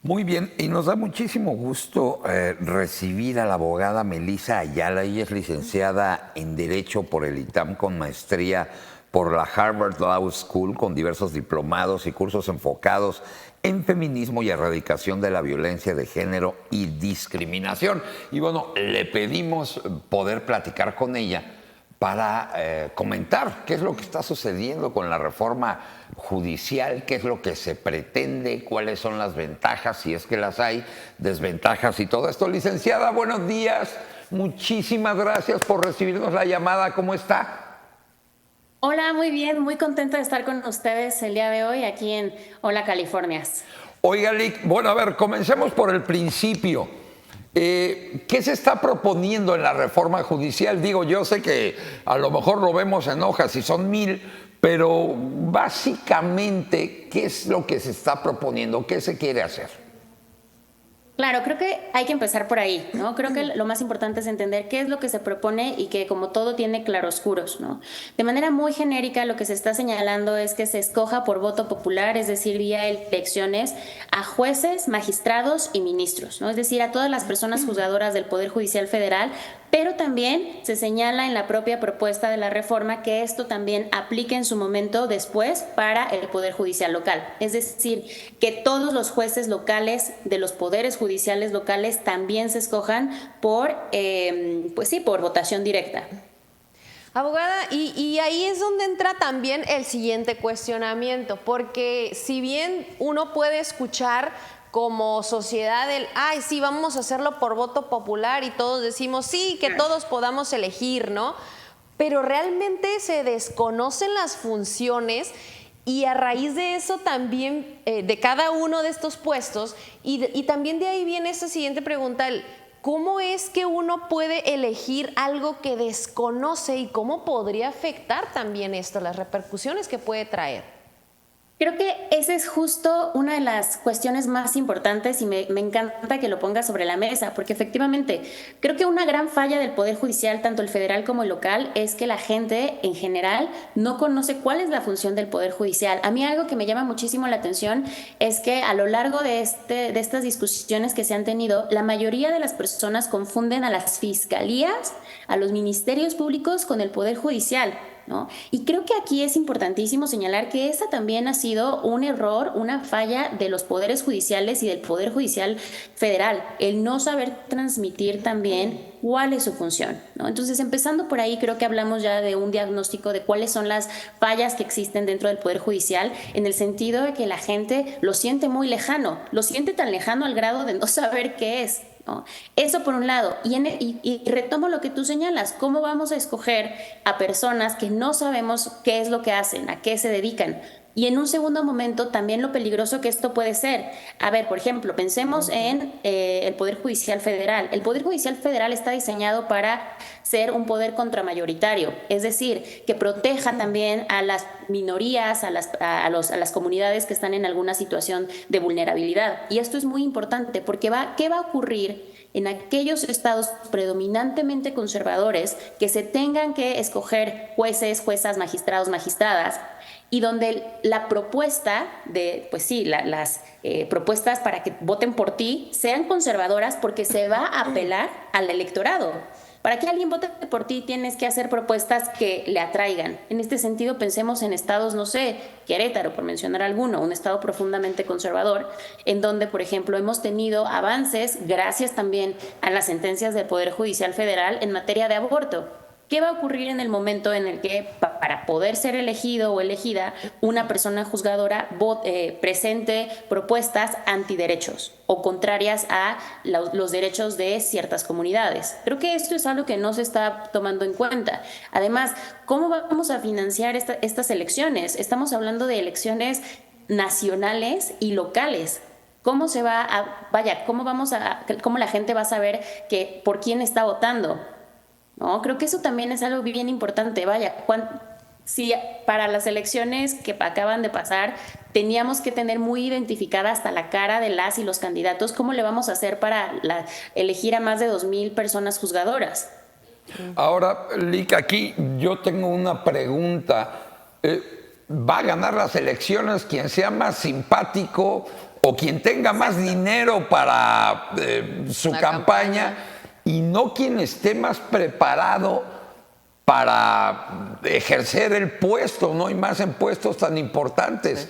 Muy bien, y nos da muchísimo gusto recibir a la abogada Melissa Ayala. Ella es licenciada en Derecho por el ITAM con maestría por la Harvard Law School con diversos diplomados y cursos enfocados en feminismo y erradicación de la violencia de género y discriminación. Y bueno, le pedimos poder platicar con ella para comentar qué es lo que está sucediendo con la reforma judicial, qué es lo que se pretende, cuáles son las ventajas, si es que las hay, desventajas y todo esto. Licenciada, buenos días. Muchísimas gracias por recibirnos la llamada. ¿Cómo está? Hola, muy bien, muy contenta de estar con ustedes el día de hoy aquí en Hola Californias. Oiga, Lic, bueno, a ver, comencemos por el principio. ¿Qué se está proponiendo en la reforma judicial? Digo, yo sé que a lo mejor lo vemos en hojas y son 1000, pero básicamente, ¿qué es lo que se está proponiendo? ¿Qué se quiere hacer? Claro, creo que hay que empezar por ahí, ¿no? Creo que lo más importante es entender qué es lo que se propone y que como todo tiene claroscuros, ¿no? De manera muy genérica lo que se está señalando es que se escoja por voto popular, es decir, vía elecciones, a jueces, magistrados y ministros, ¿no? Es decir, a todas las personas juzgadoras del Poder Judicial Federal, pero también se señala en la propia propuesta de la reforma que esto también aplique en su momento después para el Poder Judicial local. Es decir, que todos los jueces locales de los poderes judiciales locales también se escojan por, pues sí, por votación directa. Abogada, y ahí es donde entra también el siguiente cuestionamiento, porque si bien uno puede escuchar como sociedad ay, sí, vamos a hacerlo por voto popular y todos decimos, sí, que todos podamos elegir, ¿no? Pero realmente se desconocen las funciones y a raíz de eso también, de cada uno de estos puestos, y también de ahí viene esta siguiente pregunta, ¿cómo es que uno puede elegir algo que desconoce y cómo podría afectar también esto, las repercusiones que puede traer? Creo que esa es justo una de las cuestiones más importantes y me encanta que lo ponga sobre la mesa, porque efectivamente creo que una gran falla del Poder Judicial, tanto el federal como el local, es que la gente en general no conoce cuál es la función del Poder Judicial. A mí algo que me llama muchísimo la atención es que a lo largo de estas discusiones que se han tenido, la mayoría de las personas confunden a las fiscalías, a los ministerios públicos con el Poder Judicial, ¿no? Y creo que aquí es importantísimo señalar que esa también ha sido un error, una falla de los poderes judiciales y del Poder Judicial Federal, el no saber transmitir también cuál es su función, ¿no? Entonces, empezando por ahí, creo que hablamos ya de un diagnóstico de cuáles son las fallas que existen dentro del Poder Judicial, en el sentido de que la gente lo siente muy lejano, lo siente tan lejano al grado de no saber qué es, ¿no? Eso por un lado, y retomo lo que tú señalas, ¿cómo vamos a escoger a personas que no sabemos qué es lo que hacen, a qué se dedican? Y en un segundo momento también lo peligroso que esto puede ser. A ver, por ejemplo, pensemos en el Poder Judicial Federal. El Poder Judicial Federal está diseñado para ser un poder contramayoritario, es decir, que proteja también a las minorías, a las comunidades que están en alguna situación de vulnerabilidad. Y esto es muy importante porque ¿qué va a ocurrir en aquellos estados predominantemente conservadores que se tengan que escoger jueces, juezas, magistrados, magistradas, y donde la propuesta de, pues sí, las propuestas para que voten por ti sean conservadoras porque se va a apelar al electorado? Para que alguien vote por ti tienes que hacer propuestas que le atraigan. En este sentido, pensemos en estados, no sé, Querétaro, por mencionar alguno, un estado profundamente conservador, en donde, por ejemplo, hemos tenido avances gracias también a las sentencias del Poder Judicial Federal en materia de aborto. ¿Qué va a ocurrir en el momento en el que, para poder ser elegido o elegida, una persona juzgadora presente propuestas antiderechos o contrarias a los derechos de ciertas comunidades? Creo que esto es algo que no se está tomando en cuenta. Además, ¿cómo vamos a financiar estas elecciones? Estamos hablando de elecciones nacionales y locales. ¿Cómo se va a, vaya, cómo la gente va a saber que por quién está votando? No, creo que eso también es algo bien importante. Vaya, si para las elecciones que acaban de pasar teníamos que tener muy identificada hasta la cara de las y los candidatos, ¿cómo le vamos a hacer para elegir a más de 2000 personas juzgadoras? Ahora, Lic, aquí yo tengo una pregunta. ¿Va a ganar las elecciones quien sea más simpático, o quien tenga más dinero para su La campaña, y no quien esté más preparado para ejercer el puesto, ¿no? Y más en puestos tan importantes.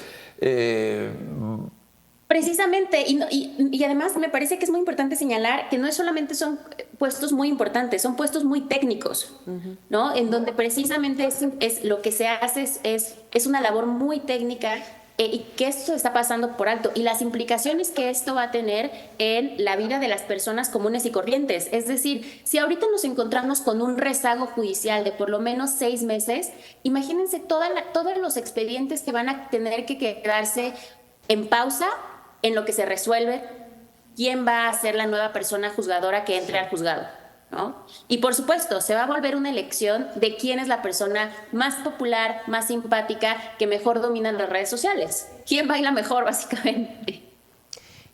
Precisamente, y además me parece que es muy importante señalar que no es solamente son puestos muy importantes, son puestos muy técnicos, ¿no? En donde precisamente es lo que se hace es una labor muy técnica, y que esto está pasando por alto y las implicaciones que esto va a tener en la vida de las personas comunes y corrientes. Es decir, si ahorita nos encontramos con un rezago judicial de por lo menos 6 meses, imagínense todos los expedientes que van a tener que quedarse en pausa en lo que se resuelve quién va a ser la nueva persona juzgadora que entre al juzgado, ¿no? Y por supuesto, se va a volver una elección de quién es la persona más popular, más simpática, que mejor domina las redes sociales. ¿Quién baila mejor, básicamente?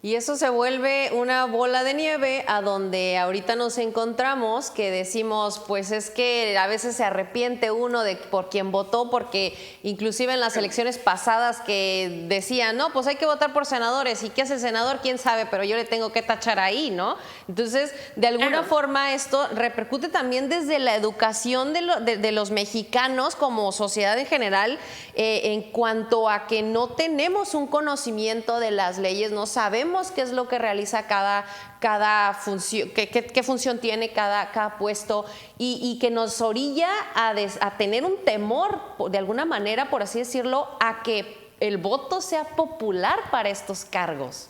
Y eso se vuelve una bola de nieve a donde ahorita nos encontramos, que decimos, pues es que a veces se arrepiente uno de por quien votó, porque inclusive en las elecciones pasadas que decían, no, pues hay que votar por senadores, ¿y qué hace el senador? ¿Quién sabe? Pero yo le tengo que tachar ahí, ¿no? Entonces, de alguna forma esto repercute también desde la educación de los mexicanos como sociedad en general, en cuanto a que no tenemos un conocimiento de las leyes, no sabemos qué es lo que realiza cada función, qué función tiene cada puesto, y que nos orilla a tener un temor, de alguna manera, por así decirlo, a que el voto sea popular para estos cargos.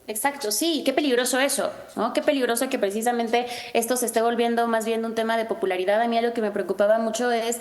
Exacto, sí, qué peligroso eso, ¿no? Qué peligroso que precisamente esto se esté volviendo más bien un tema de popularidad. A mí lo que me preocupaba mucho es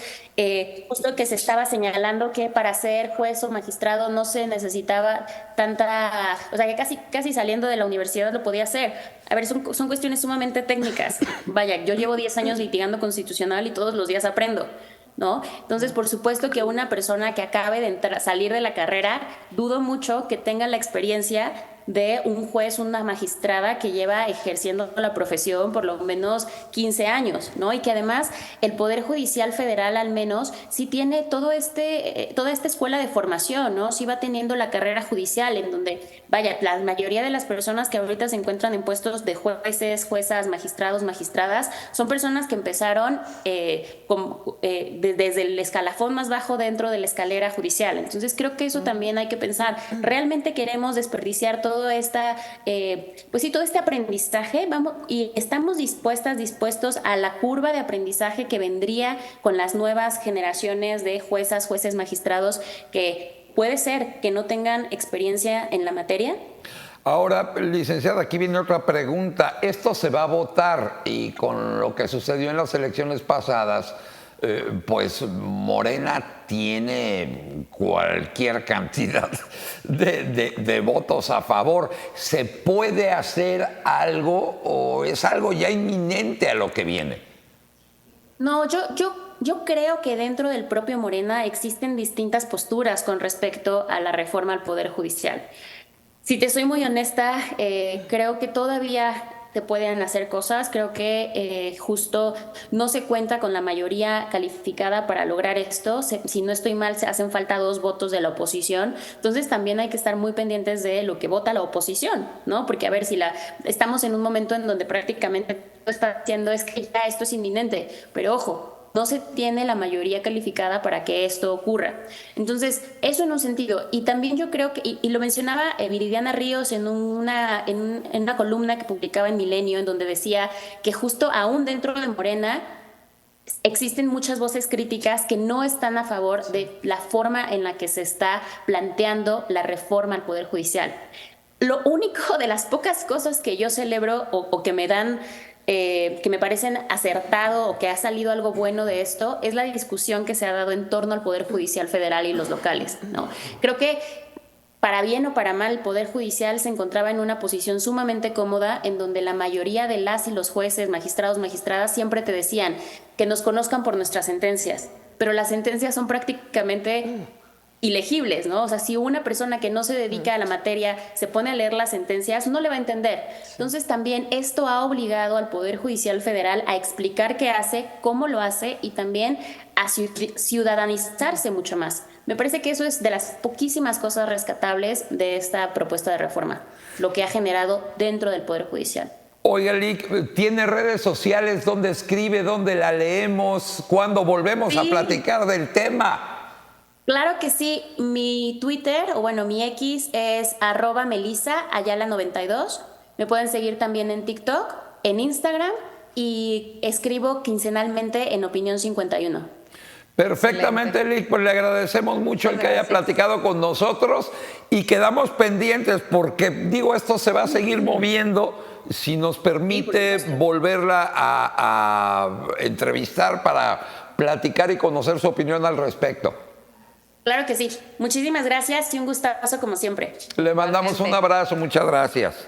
justo que se estaba señalando que para ser juez o magistrado no se necesitaba tanta, o sea, que casi saliendo de la universidad lo podía hacer. A ver, son cuestiones sumamente técnicas. Vaya, yo llevo 10 años litigando constitucional y todos los días aprendo, ¿no? Entonces, por supuesto que una persona que acabe de salir de la carrera, dudo mucho que tenga la experiencia de un juez, una magistrada que lleva ejerciendo la profesión por lo menos 15 años, ¿no? Y que además el Poder Judicial Federal al menos sí tiene toda esta escuela de formación, ¿no? Sí va teniendo la carrera judicial en donde, vaya, la mayoría de las personas que ahorita se encuentran en puestos de jueces, juezas, magistrados, magistradas, son personas que empezaron desde el escalafón más bajo dentro de la escalera judicial. Entonces creo que eso también hay que pensar. ¿Realmente queremos desperdiciar todo todo este aprendizaje? Y estamos dispuestos a la curva de aprendizaje que vendría con las nuevas generaciones de juezas, jueces, magistrados, que puede ser que no tengan experiencia en la materia? Ahora, licenciada, aquí viene otra pregunta. Esto se va a votar, y con lo que sucedió en las elecciones pasadas, pues Morena tiene cualquier cantidad de votos a favor. ¿Se puede hacer algo o es algo ya inminente a lo que viene? No, yo creo que dentro del propio Morena existen distintas posturas con respecto a la reforma al Poder Judicial. Si te soy muy honesta, creo que todavía te pueden hacer cosas. Creo que justo no se cuenta con la mayoría calificada para lograr esto. Si no estoy mal, se hacen falta 2 votos de la oposición. Entonces también hay que estar muy pendientes de lo que vota la oposición, ¿no? Porque a ver, estamos en un momento en donde prácticamente lo está haciendo es que ya esto es inminente, pero ojo, no se tiene la mayoría calificada para que esto ocurra. Entonces, eso en un sentido. Y también yo creo que, y lo mencionaba Viridiana Ríos en una columna que publicaba en Milenio, en donde decía que justo aún dentro de Morena existen muchas voces críticas que no están a favor de la forma en la que se está planteando la reforma al Poder Judicial. Lo único de las pocas cosas que yo celebro o que me dan que me parecen acertado o que ha salido algo bueno de esto es la discusión que se ha dado en torno al Poder Judicial Federal y los locales, ¿no? Creo que para bien o para mal, el Poder Judicial se encontraba en una posición sumamente cómoda en donde la mayoría de las y los jueces, magistrados, magistradas siempre te decían que nos conozcan por nuestras sentencias, pero las sentencias son prácticamente ilegibles, ¿no? O sea, si una persona que no se dedica a la materia se pone a leer las sentencias, no le va a entender. Entonces también esto ha obligado al Poder Judicial Federal a explicar qué hace, cómo lo hace y también a ciudadanizarse mucho más. Me parece que eso es de las poquísimas cosas rescatables de esta propuesta de reforma, lo que ha generado dentro del Poder Judicial. Oiga, Lic, ¿tiene redes sociales donde escribe, donde la leemos, cuando volvemos a platicar del tema? Claro que sí, mi Twitter, o bueno, mi X es @MelisaAyala92. Me pueden seguir también en TikTok, en Instagram y escribo quincenalmente en Opinión 51. Perfectamente, Lic, pues le agradecemos mucho el que haya platicado con nosotros y quedamos pendientes porque, digo, esto se va a seguir moviendo. Si nos permite volverla a entrevistar para platicar y conocer su opinión al respecto. Claro que sí. Muchísimas gracias y un gustazo como siempre. Le mandamos un abrazo, muchas gracias.